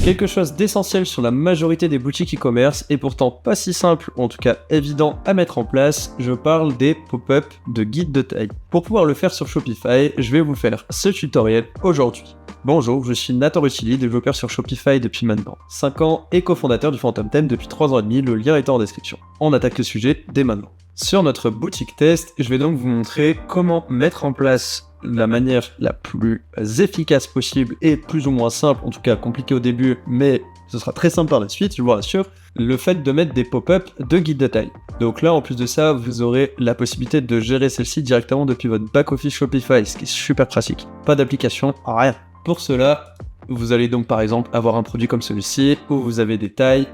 Quelque chose d'essentiel sur la majorité des boutiques e-commerce et pourtant pas si simple, ou en tout cas évident à mettre en place, je parle des pop-up de guide de taille. Pour pouvoir le faire sur Shopify, je vais vous faire ce tutoriel aujourd'hui. Bonjour, je suis Nathan Rutilli, développeur sur Shopify depuis maintenant 5 ans et cofondateur du Phantom Theme depuis 3 ans et demi, le lien est en description. On attaque le sujet dès maintenant. Sur notre boutique test, je vais donc vous montrer comment mettre en place la manière la plus efficace possible et plus ou moins simple, en tout cas compliqué au début, mais ce sera très simple par la suite, je vous rassure, le fait de mettre des pop-up de guide de taille. Donc là, en plus de ça, vous aurez la possibilité de gérer celle-ci directement depuis votre back-office Shopify, ce qui est super pratique. Pas d'application, rien. Pour cela, vous allez donc par exemple avoir un produit comme celui-ci, où vous avez des tailles,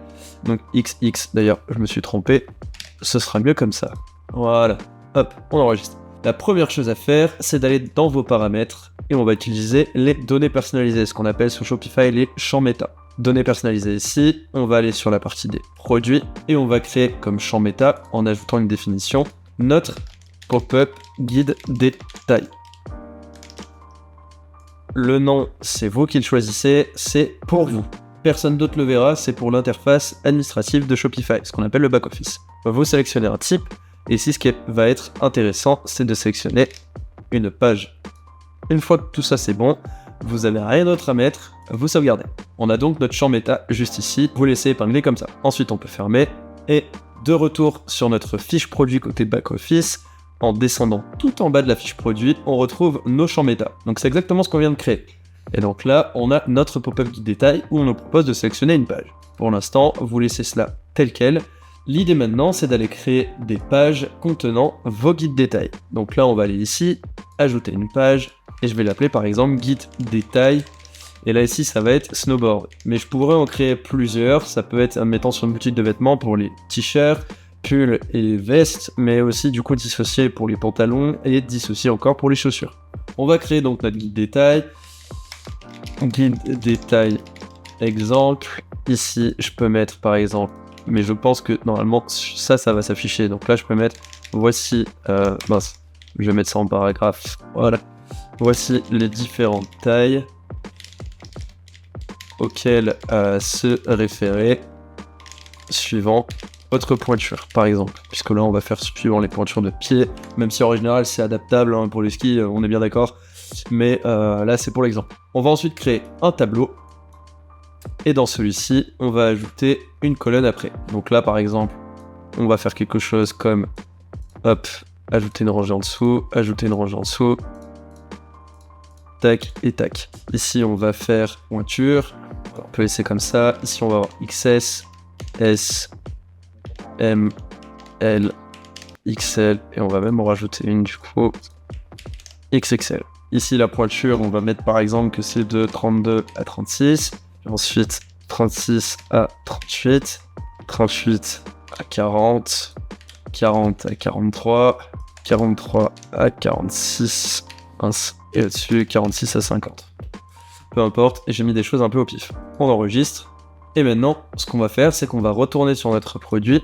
donc XX, d'ailleurs je me suis trompé, ce sera mieux comme ça. Voilà, hop, on enregistre. La première chose à faire, c'est d'aller dans vos paramètres et on va utiliser les données personnalisées, ce qu'on appelle sur Shopify les champs méta. Données personnalisées ici, on va aller sur la partie des produits et on va créer comme champ méta, en ajoutant une définition, notre pop-up guide des tailles. Le nom, c'est vous qui le choisissez, c'est pour vous. Personne d'autre le verra, c'est pour l'interface administrative de Shopify, ce qu'on appelle le back-office. Vous sélectionnez un type. Et ici, ce qui va être intéressant, c'est de sélectionner une page. Une fois que tout ça c'est bon, vous n'avez rien d'autre à mettre, vous sauvegardez. On a donc notre champ méta juste ici, vous laissez épingler comme ça. Ensuite, on peut fermer, et de retour sur notre fiche produit côté back-office, en descendant tout en bas de la fiche produit, on retrouve nos champs méta. Donc c'est exactement ce qu'on vient de créer. Et donc là, on a notre pop-up guide détail où on nous propose de sélectionner une page. Pour l'instant, vous laissez cela tel quel. L'idée maintenant, c'est d'aller créer des pages contenant vos guides détails. Donc là, on va aller ici, ajouter une page, et je vais l'appeler par exemple guide détail. Et là ici, ça va être snowboard. Mais je pourrais en créer plusieurs. Ça peut être, admettons, sur une boutique de vêtements pour les t-shirts, pulls et vestes, mais aussi du coup dissocié pour les pantalons et dissocié encore pour les chaussures. On va créer donc notre guide détail. Guide détail exemple. Ici, je peux mettre par exemple, mais je pense que normalement ça va s'afficher, donc là je peux mettre voici je vais mettre ça en paragraphe, voilà, voici les différentes tailles auxquelles se référer suivant votre pointure par exemple, puisque là on va faire suivant les pointures de pied, même si en général c'est adaptable pour les skis, on est bien d'accord, mais là c'est pour l'exemple. On va ensuite créer un tableau. Et dans celui-ci, on va ajouter une colonne après. Donc là, par exemple, on va faire quelque chose comme, hop, ajouter une rangée en dessous, ajouter une rangée en dessous, tac et tac. Ici, on va faire pointure, on peut laisser comme ça. Ici, on va avoir XS, S, M, L, XL, et on va même en rajouter une du coup, XXL. Ici, la pointure, on va mettre par exemple que c'est de 32 à 36. Ensuite, 36 à 38, 38 à 40, 40 à 43, 43 à 46, et au-dessus, 46 à 50. Peu importe, et j'ai mis des choses un peu au pif. On enregistre, et maintenant, ce qu'on va faire, c'est qu'on va retourner sur notre produit,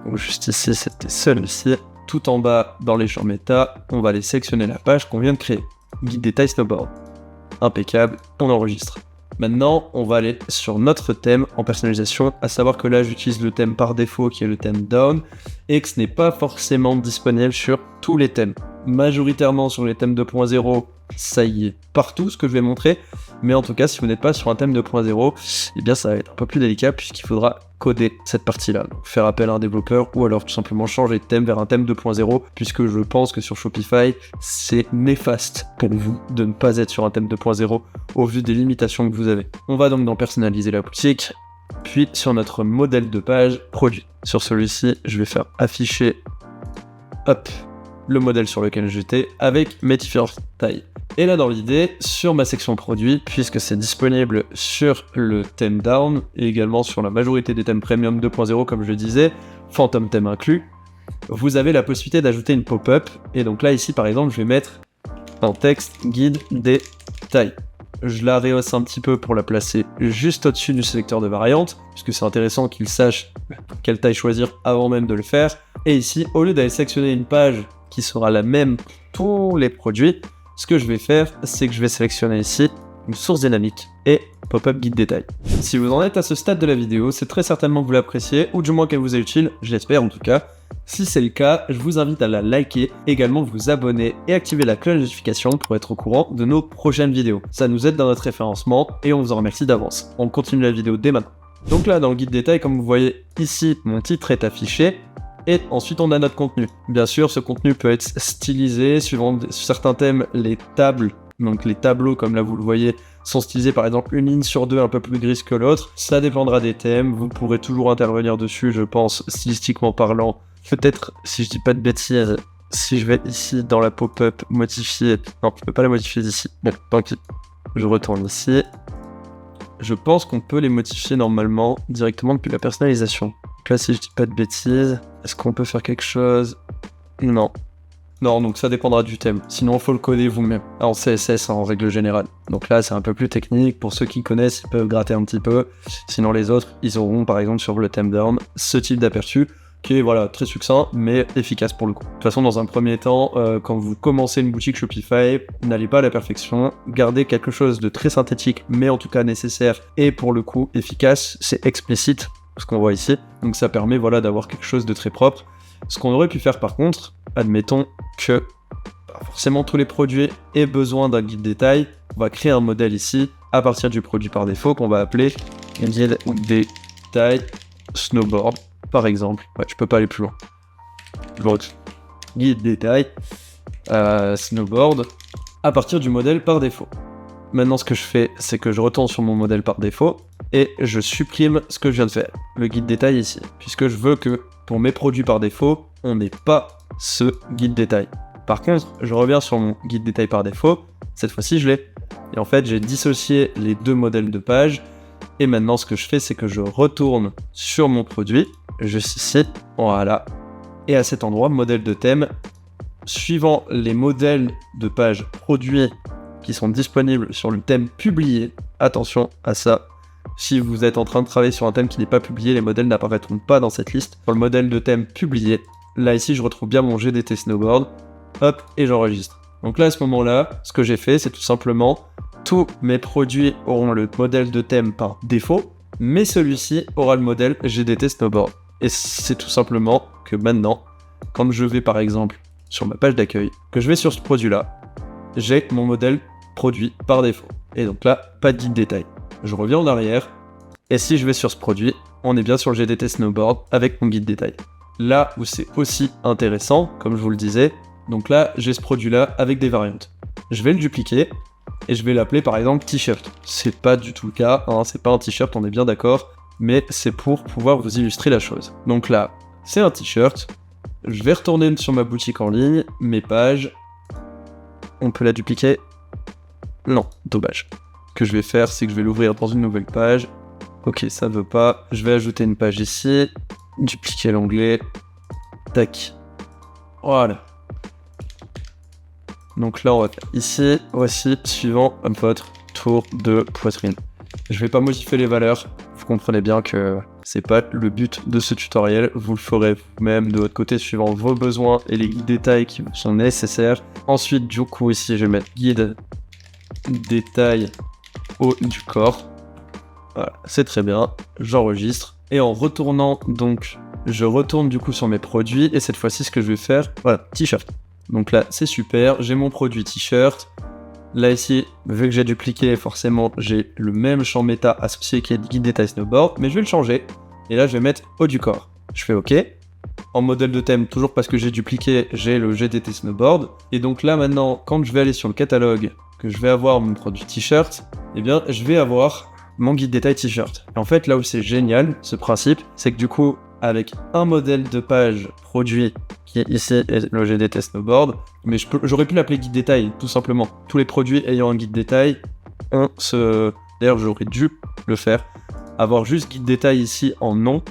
donc juste ici, c'était celui-ci, tout en bas, dans les champs méta, on va aller sélectionner la page qu'on vient de créer. Guide détail snowboard. Impeccable, on enregistre. Maintenant, on va aller sur notre thème en personnalisation, à savoir que là, j'utilise le thème par défaut qui est le thème Down, et que ce n'est pas forcément disponible sur tous les thèmes. Majoritairement sur les thèmes 2.0, ça y est partout ce que je vais montrer, mais en tout cas, si vous n'êtes pas sur un thème 2.0, eh bien ça va être un peu plus délicat puisqu'il faudra coder cette partie-là, donc faire appel à un développeur ou alors tout simplement changer de thème vers un thème 2.0 puisque je pense que sur Shopify, c'est néfaste pour vous de ne pas être sur un thème 2.0 au vu des limitations que vous avez. On va donc dans personnaliser la boutique, puis sur notre modèle de page produit. Sur celui-ci, je vais faire afficher, hop, le modèle sur lequel j'étais avec mes différentes tailles. Et là dans l'idée, sur ma section produit, puisque c'est disponible sur le thème Down et également sur la majorité des thèmes Premium 2.0 comme je le disais, Phantom Theme inclus, vous avez la possibilité d'ajouter une pop-up. Et donc là ici par exemple, je vais mettre un texte guide des tailles. Je la rehausse un petit peu pour la placer juste au-dessus du sélecteur de variantes, puisque c'est intéressant qu'il sache quelle taille choisir avant même de le faire. Et ici, au lieu d'aller sélectionner une page qui sera la même pour tous les produits, ce que je vais faire, c'est que je vais sélectionner ici une source dynamique et pop-up guide détail. Si vous en êtes à ce stade de la vidéo, c'est très certainement que vous l'appréciez, ou du moins qu'elle vous est utile, je l'espère en tout cas. Si c'est le cas, je vous invite à la liker, également vous abonner et activer la cloche de notification pour être au courant de nos prochaines vidéos. Ça nous aide dans notre référencement et on vous en remercie d'avance. On continue la vidéo dès maintenant. Donc là, dans le guide détail, comme vous voyez ici, mon titre est affiché. Et ensuite, on a notre contenu. Bien sûr, ce contenu peut être stylisé suivant certains thèmes. Les tables, donc les tableaux, comme là vous le voyez, sont stylisés par exemple une ligne sur deux un peu plus grise que l'autre. Ça dépendra des thèmes. Vous pourrez toujours intervenir dessus, je pense, stylistiquement parlant. Peut-être, si je dis pas de bêtises, si je vais ici dans la pop-up, modifier... Non, je peux pas la modifier d'ici. Bon, tant pis. Je retourne ici. Je pense qu'on peut les modifier normalement directement depuis la personnalisation. Donc là, si je dis pas de bêtises, est-ce qu'on peut faire quelque chose? Non. Non, donc ça dépendra du thème. Sinon, il faut le coder vous-même. En CSS, en règle générale. Donc là, c'est un peu plus technique. Pour ceux qui connaissent, ils peuvent gratter un petit peu. Sinon, les autres, ils auront, par exemple, sur le thème d'arme, ce type d'aperçu, qui est, voilà, très succinct, mais efficace pour le coup. De toute façon, dans un premier temps, quand vous commencez une boutique Shopify, n'allez pas à la perfection. Gardez quelque chose de très synthétique, mais en tout cas nécessaire, et pour le coup, efficace. C'est explicite, ce qu'on voit ici. Donc ça permet, voilà, d'avoir quelque chose de très propre. Ce qu'on aurait pu faire par contre, admettons que forcément tous les produits aient besoin d'un guide détail, on va créer un modèle ici à partir du produit par défaut qu'on va appeler guide détail snowboard par exemple. Ouais, je peux pas aller plus loin. Donc, guide détail snowboard à partir du modèle par défaut. Maintenant, ce que je fais, c'est que je retourne sur mon modèle par défaut et je supprime ce que je viens de faire, le guide détail ici, puisque je veux que pour mes produits par défaut, on n'ait pas ce guide détail. Par contre, je reviens sur mon guide détail par défaut, cette fois-ci je l'ai. Et en fait, j'ai dissocié les deux modèles de page, et maintenant ce que je fais, c'est que je retourne sur mon produit, je cite, voilà, et à cet endroit, modèle de thème, suivant les modèles de page produits qui sont disponibles sur le thème publié, attention à ça. Si vous êtes en train de travailler sur un thème qui n'est pas publié, les modèles n'apparaîtront pas dans cette liste. Sur le modèle de thème publié, là ici je retrouve bien mon GDT Snowboard, hop, et j'enregistre. Donc là à ce moment-là, ce que j'ai fait, c'est tout simplement, tous mes produits auront le modèle de thème par défaut, mais celui-ci aura le modèle GDT Snowboard. Et c'est tout simplement que maintenant, quand je vais par exemple sur ma page d'accueil, que je vais sur ce produit-là, j'ai mon modèle produit par défaut. Et donc là, pas de guide détail. Je reviens en arrière, et si je vais sur ce produit, on est bien sur le GDT Snowboard avec mon guide détail. Là où c'est aussi intéressant, comme je vous le disais, donc là, j'ai ce produit-là avec des variantes. Je vais le dupliquer, et je vais l'appeler par exemple t-shirt. C'est pas du tout le cas, hein, c'est pas un t-shirt, on est bien d'accord, mais c'est pour pouvoir vous illustrer la chose. Donc là, c'est un t-shirt, je vais retourner sur ma boutique en ligne, mes pages, on peut la dupliquer? Non, dommage. Ce que je vais faire, c'est que je vais l'ouvrir dans une nouvelle page. Ok, ça veut pas. Je vais ajouter une page ici, dupliquer l'onglet, tac. Voilà. Donc là, on va faire ici, voici, suivant votre tour de poitrine. Je vais pas modifier les valeurs. Vous comprenez bien que c'est pas le but de ce tutoriel. Vous le ferez vous-même de votre côté suivant vos besoins et les détails qui sont nécessaires. Ensuite, du coup, ici, je vais mettre guide détail haut du corps. Voilà, c'est très bien. J'enregistre. Et en retournant, donc, je retourne du coup sur mes produits. Et cette fois-ci, ce que je vais faire, voilà, t-shirt. Donc là, c'est super. J'ai mon produit t-shirt. Là, ici, vu que j'ai dupliqué, forcément, j'ai le même champ méta associé qui est guide détail snowboard. Mais je vais le changer. Et là, je vais mettre haut du corps. Je fais OK. En modèle de thème, toujours parce que j'ai dupliqué, j'ai le GDT snowboard. Et donc là, maintenant, quand je vais aller sur le catalogue, que je vais avoir mon produit t-shirt, eh bien, je vais avoir mon guide détail t-shirt. Et en fait, là où c'est génial, ce principe, c'est que du coup, avec un modèle de page produit, qui est ici le GDT snowboard, mais j'aurais pu l'appeler guide détail, tout simplement. Tous les produits ayant un guide détail, d'ailleurs, j'aurais dû le faire, avoir juste guide détail ici en nom,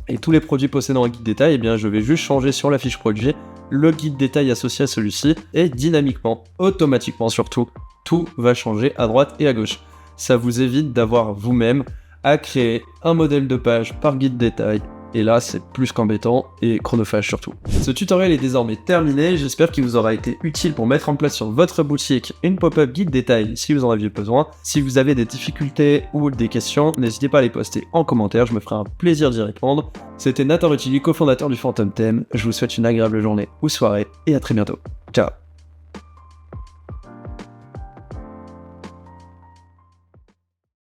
et tous les produits possédant un guide détail, eh bien, je vais juste changer sur la fiche produit le guide détail associé à celui-ci, et dynamiquement, automatiquement surtout, tout va changer à droite et à gauche. Ça vous évite d'avoir vous-même à créer un modèle de page par guide détail, Et là, c'est plus qu'embêtant et chronophage surtout. Ce tutoriel est désormais terminé, j'espère qu'il vous aura été utile pour mettre en place sur votre boutique une pop-up guide détail si vous en aviez besoin. Si vous avez des difficultés ou des questions, n'hésitez pas à les poster en commentaire, je me ferai un plaisir d'y répondre. C'était Nathan Rutilli, cofondateur du Phantom Theme, je vous souhaite une agréable journée ou soirée et à très bientôt. Ciao.